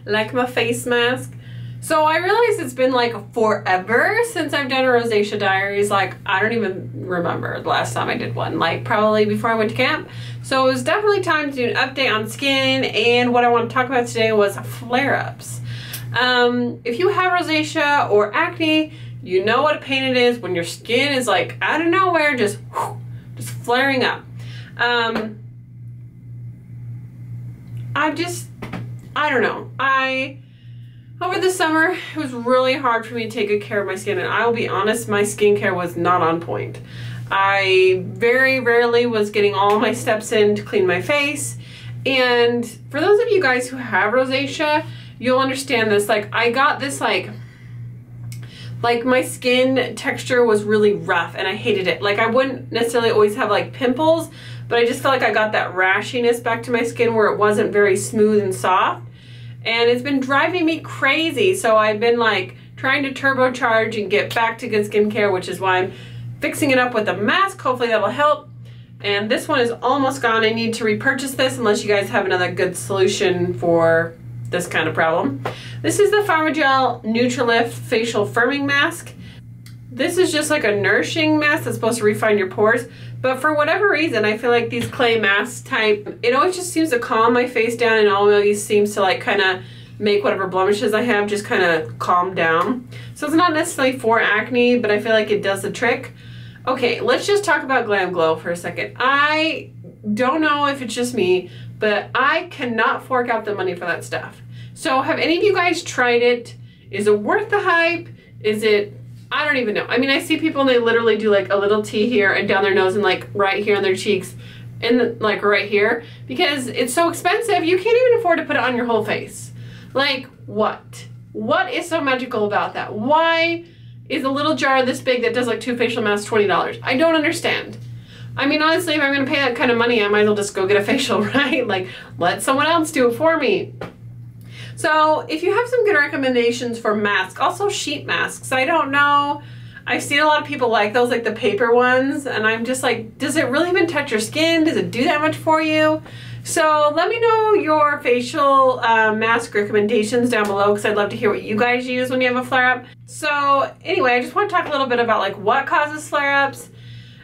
like my face mask. So I realized it's been like forever since I've done a Rosacea Diaries. Like, I don't even remember the last time I did one, like probably before I went to camp. So it was definitely time to do an update on skin, and what I want to talk about today was flare-ups. If you have rosacea or acne, you know what a pain it is when your skin is like out of nowhere, just flaring up. I don't know. Over the summer, it was really hard for me to take good care of my skin, and I will be honest, my skincare was not on point. I very rarely was getting all my steps in to clean my face, and for those of you guys who have rosacea, you'll understand this. Like, I got this like my skin texture was really rough, and I hated it. Like, I wouldn't necessarily always have like pimples, but I just felt like I got that rashiness back to my skin where it wasn't very smooth and soft. And it's been driving me crazy. So I've been like trying to turbocharge and get back to good skincare, which is why I'm fixing it up with a mask. Hopefully that'll help. And this one is almost gone. I need to repurchase this unless you guys have another good solution for this kind of problem. This is the Pharmagel Nutrilift Facial Firming Mask. This is just like a nourishing mask that's supposed to refine your pores. But for whatever reason, I feel like these clay mask type, it always just seems to calm my face down, and always seems to like kind of make whatever blemishes I have just kind of calm down. So it's not necessarily for acne, but I feel like it does the trick. Okay, let's just talk about Glam Glow for a second. I don't know if it's just me, but I cannot fork out the money for that stuff. So have any of you guys tried it? Is it worth the hype? Is it... I don't even know. I mean, I see people and they literally do like a little T here and down their nose and like right here on their cheeks and like right here, because it's so expensive you can't even afford to put it on your whole face. Like, what? What is so magical about that? Why is a little jar this big that does like 2 facial masks $20? I don't understand. I mean, honestly, if I'm gonna pay that kind of money, I might as well just go get a facial, right? Like, let someone else do it for me. So if you have some good recommendations for masks, also sheet masks, I don't know. I've seen a lot of people like those, like the paper ones, and I'm just like, does it really even touch your skin? Does it do that much for you? So let me know your facial mask recommendations down below, because I'd love to hear what you guys use when you have a flare-up. So anyway, I just want to talk a little bit about like what causes flare-ups,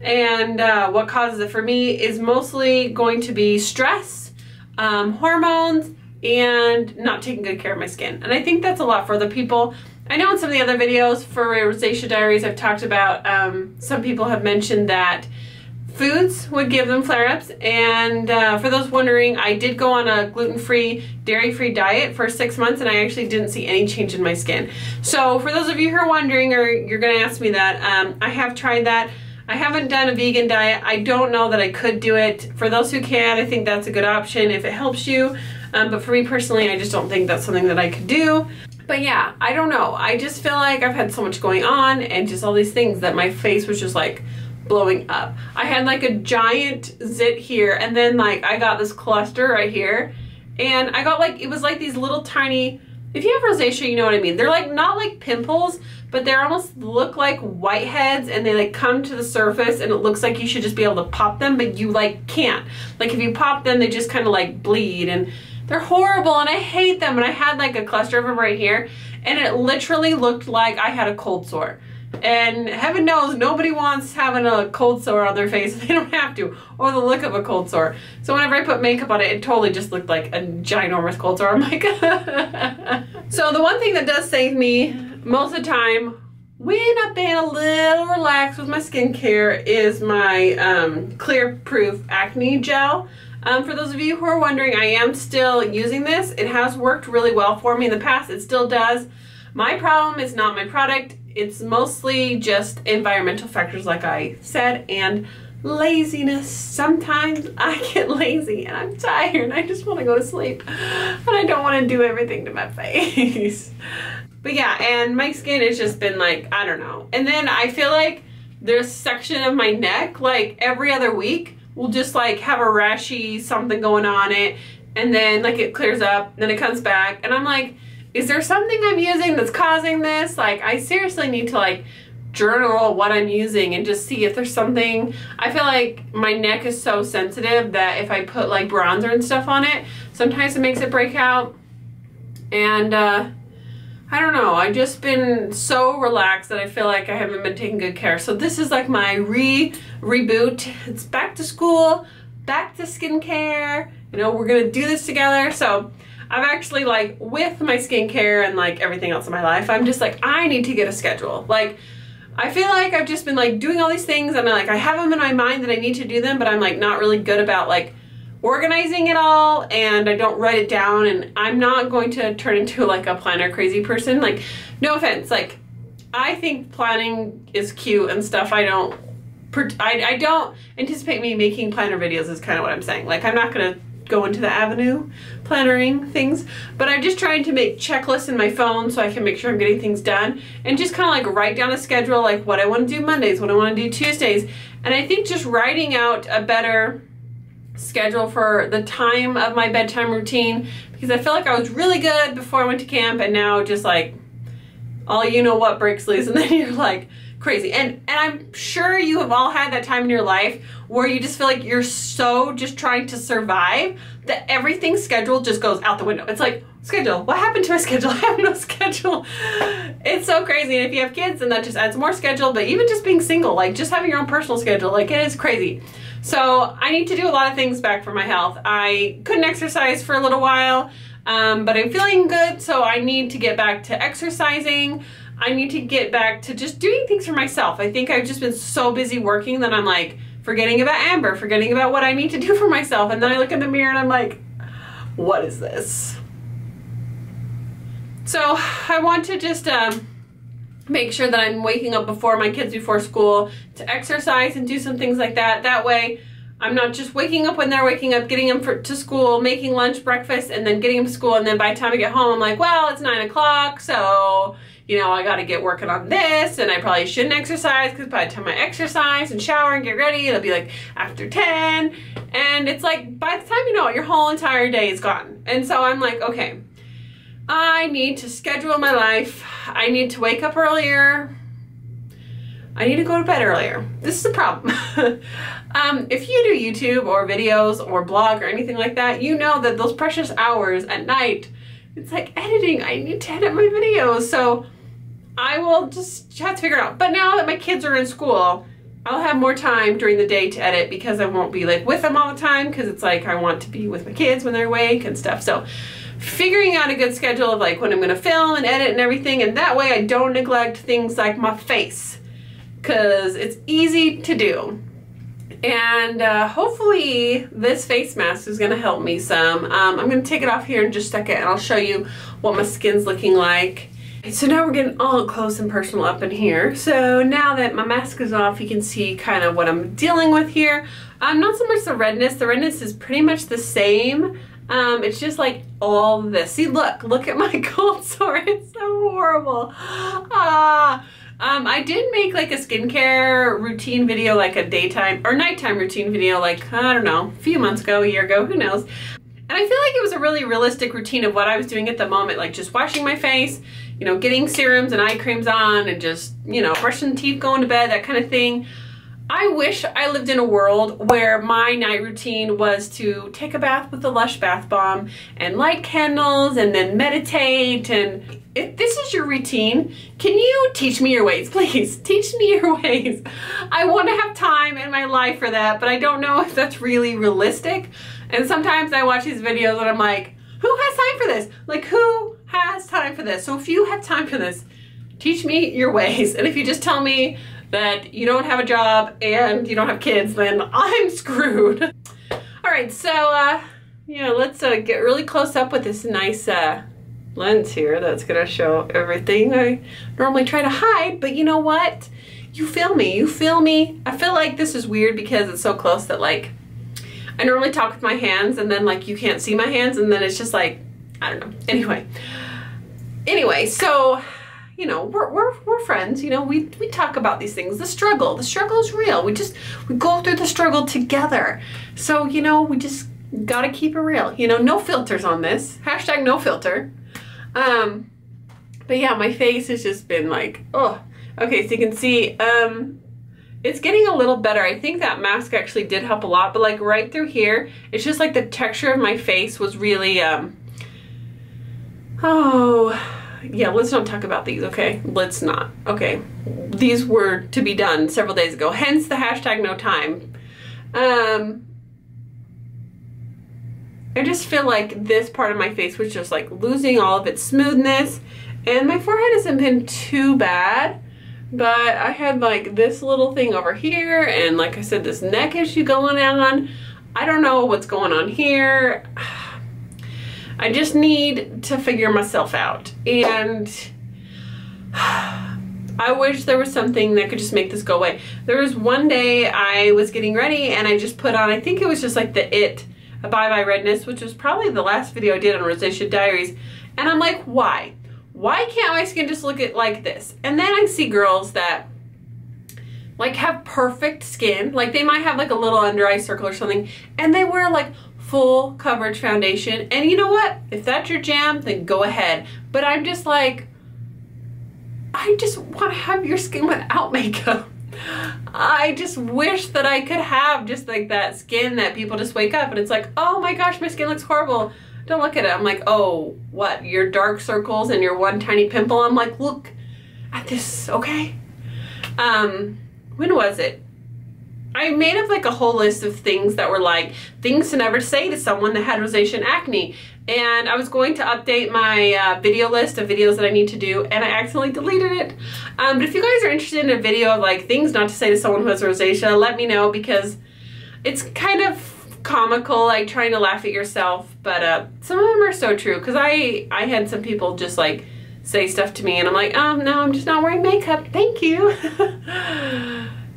and what causes it for me is mostly going to be stress, hormones, and not taking good care of my skin. And I think that's a lot for other people. I know in some of the other videos for Rosacea Diaries I've talked about, some people have mentioned that foods would give them flare-ups, and for those wondering, I did go on a gluten-free, dairy-free diet for 6 months, and I actually didn't see any change in my skin. So for those of you who are wondering, or you're gonna ask me that, I have tried that. I haven't done a vegan diet. I don't know that I could do it. For those who can, I think that's a good option if it helps you. But for me personally, I just don't think that's something that I could do. But yeah, I don't know. I just feel like I've had so much going on and just all these things that my face was just like blowing up. I had like a giant zit here, and then like I got this cluster right here, and I got like, it was like these little tiny, if you have rosacea, you know what I mean. They're like not like pimples, but they almost look like whiteheads, and they like come to the surface, and it looks like you should just be able to pop them, but you like can't. Like if you pop them, they just kind of like bleed, and they're horrible, and I hate them. And I had like a cluster of them right here, and it literally looked like I had a cold sore. And heaven knows nobody wants having a cold sore on their face if they don't have to, or the look of a cold sore. So whenever I put makeup on it, it totally just looked like a ginormous cold sore. I'm like, so the one thing that does save me most of the time when I've been a little relaxed with my skincare is my Clear Proof Acne Gel. For those of you who are wondering, I am still using this. It has worked really well for me in the past. It still does. My problem is not my product. It's mostly just environmental factors, like I said, and laziness. Sometimes I get lazy and I'm tired and I just want to go to sleep, and I don't want to do everything to my face. But yeah, and my skin has just been like, I don't know. And then I feel like there's a section of my neck, like every other week, will just like have a rashy something going on it, and then like it clears up, then it comes back, and I'm like, is there something I'm using that's causing this? Like, I seriously need to like journal what I'm using and just see if there's something. I feel like my neck is so sensitive that if I put like bronzer and stuff on it, sometimes it makes it break out. And I don't know, I've just been so relaxed that I feel like I haven't been taking good care. So this is like my reboot. It's back to school, back to skincare. You know, we're gonna do this together. So I've actually, like, with my skincare and like everything else in my life, I'm just like, I need to get a schedule. Like, I feel like I've just been like doing all these things and like I have them in my mind that I need to do them, but I'm like not really good about like organizing it all, and I don't write it down, and I'm not going to turn into like a planner crazy person. Like, no offense, like I think planning is cute and stuff. I don't anticipate me making planner videos is kind of what I'm saying. Like, I'm not gonna go into the avenue plannering things, but I'm just trying to make checklists in my phone so I can make sure I'm getting things done, and just kind of like write down a schedule, like what I want to do Mondays, what I want to do Tuesdays. And I think just writing out a better schedule for the time of my bedtime routine, because I feel like I was really good before I went to camp, and now just like all you know what breaks loose, and then you're like crazy. And I'm sure you have all had that time in your life where you just feel like you're so just trying to survive that everything scheduled just goes out the window. It's like, schedule, what happened to my schedule? I have no schedule. It's so crazy. And if you have kids, then that just adds more schedule. But even just being single, like just having your own personal schedule, like it is crazy. So I need to do a lot of things back for my health. I couldn't exercise for a little while, but I'm feeling good, so I need to get back to exercising. I need to get back to just doing things for myself. I think I've just been so busy working that I'm like forgetting about Amber, forgetting about what I need to do for myself. And then I look in the mirror and I'm like, what is this? So I want to just make sure that I'm waking up before my kids before school to exercise and do some things like that. That way I'm not just waking up when they're waking up, getting them to school, making lunch, breakfast, and then getting them to school. And then by the time I get home, I'm like, well, it's 9 o'clock. So, you know, I got to get working on this, and I probably shouldn't exercise, because by the time I exercise and shower and get ready, it'll be like after 10. And it's like, by the time you know it, your whole entire day is gone. And so I'm like, okay, I need to schedule my life. I need to wake up earlier. I need to go to bed earlier. This is the problem. If you do YouTube or videos or blog or anything like that, you know that those precious hours at night, it's like editing. I need to edit my videos. So I will just have to figure it out. But now that my kids are in school, I'll have more time during the day to edit, because I won't be like with them all the time, because it's like I want to be with my kids when they're awake and stuff. So figuring out a good schedule of like when I'm gonna film and edit and everything, and that way I don't neglect things like my face, because it's easy to do. And hopefully this face mask is gonna help me some. I'm gonna take it off here in just a second, and I'll show you what my skin's looking like. So now we're getting all close and personal up in here. So now that my mask is off, you can see kind of what I'm dealing with here. Not so much the redness. The redness is pretty much the same. It's just like all this. See, look at my cold sore. It's so horrible. I did make like a skincare routine video, like a daytime or nighttime routine video, like, I don't know, a few months ago, a year ago, who knows. And I feel like it was a really realistic routine of what I was doing at the moment, like just washing my face, you know, getting serums and eye creams on, and just, you know, brushing teeth, going to bed, that kind of thing. I wish I lived in a world where my night routine was to take a bath with the Lush bath bomb and light candles and then meditate. And if this is your routine, can you teach me your ways, please? Teach me your ways. I want to have time in my life for that, but I don't know if that's really realistic. And sometimes I watch these videos and I'm like, who has time for this? Like, who has time for this? So if you have time for this, teach me your ways. And if you just tell me that you don't have a job and you don't have kids, then I'm screwed. All right, so yeah, let's get really close up with this nice lens here that's gonna show everything I normally try to hide, but you know what? You feel me, you feel me. I feel like this is weird because it's so close that like, I normally talk with my hands and then like you can't see my hands, and then it's just like, I don't know. Anyway, so you know, we're friends, you know, we talk about these things. The struggle is real. We go through the struggle together. So, you know, we just gotta keep it real. You know, no filters on this. Hashtag no filter. But yeah, my face has just been like, oh. Okay, so you can see, it's getting a little better. I think that mask actually did help a lot, but like right through here, it's just like the texture of my face was really, Oh, yeah, let's not talk about these, okay? Let's not. Okay, these were to be done several days ago, hence the hashtag no time. I just feel like this part of my face was just like losing all of its smoothness, and my forehead hasn't been too bad, but I had like this little thing over here, and like I said, this neck issue going on. I don't know what's going on here. I just need to figure myself out, and I wish there was something that could just make this go away. There was one day I was getting ready and I just put on, I think it was just like the Bye Bye Redness, which was probably the last video I did on Rosacea Diaries, and I'm like, why? Why can't my skin just look like this? And then I see girls that like have perfect skin, like they might have like a little under eye circle or something, and they wear like full coverage foundation, and you know what? If that's your jam, then go ahead. But I'm just like, I just want to have your skin without makeup. I just wish that I could have just like that skin that people just wake up and it's like, oh my gosh, my skin looks horrible. Don't look at it. I'm like, oh, what? Your dark circles and your one tiny pimple? I'm like, look at this, okay? When was it? I made up like a whole list of things that were like things to never say to someone that had rosacea and acne, and I was going to update my video list of videos that I need to do, and I accidentally deleted it. But if you guys are interested in a video of like things not to say to someone who has rosacea, let me know, because it's kind of comical, like trying to laugh at yourself, but some of them are so true, because I had some people just like say stuff to me and I'm like, no, I'm just not wearing makeup, thank you.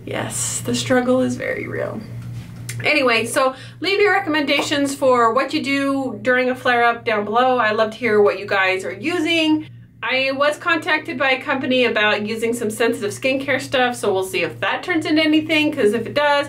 Yes, the struggle is very real. Anyway, so leave your recommendations for what you do during a flare-up down below. I'd love to hear what you guys are using. I was contacted by a company about using some sensitive skincare stuff, so we'll see if that turns into anything, because if it does,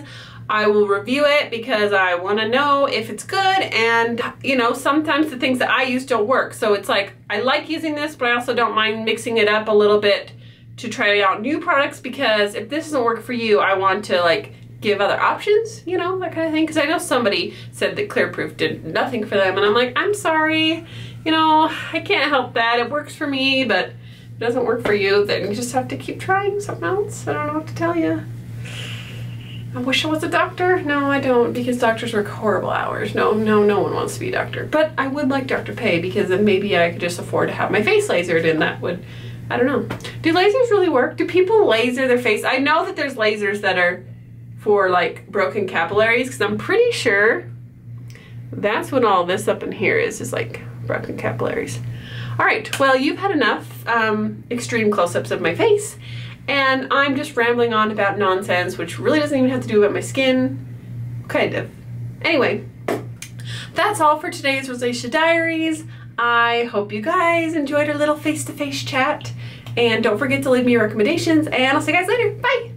I will review it because I want to know if it's good, and you know, sometimes the things that I use don't work. So it's like, I like using this, but I also don't mind mixing it up a little bit to try out new products, because if this doesn't work for you, I want to like give other options, you know, that kind of thing. Because I know somebody said that Clear Proof did nothing for them, and I'm like, I'm sorry, you know, I can't help that. It works for me, but if it doesn't work for you, then you just have to keep trying something else. I don't know what to tell you. I wish I was a doctor. No, I don't, because doctors work horrible hours. No one wants to be a doctor. But I would like doctor pay, because then maybe I could just afford to have my face lasered, and that would, I don't know. Do lasers really work? Do people laser their face? I know that there's lasers that are for like broken capillaries, because I'm pretty sure that's what all this up in here is like broken capillaries. All right, well, you've had enough extreme close-ups of my face, and I'm just rambling on about nonsense, which really doesn't even have to do with my skin, kind of. Anyway, that's all for today's Rosacea Diaries. I hope you guys enjoyed our little face-to-face chat, and don't forget to leave me your recommendations, and I'll see you guys later. Bye!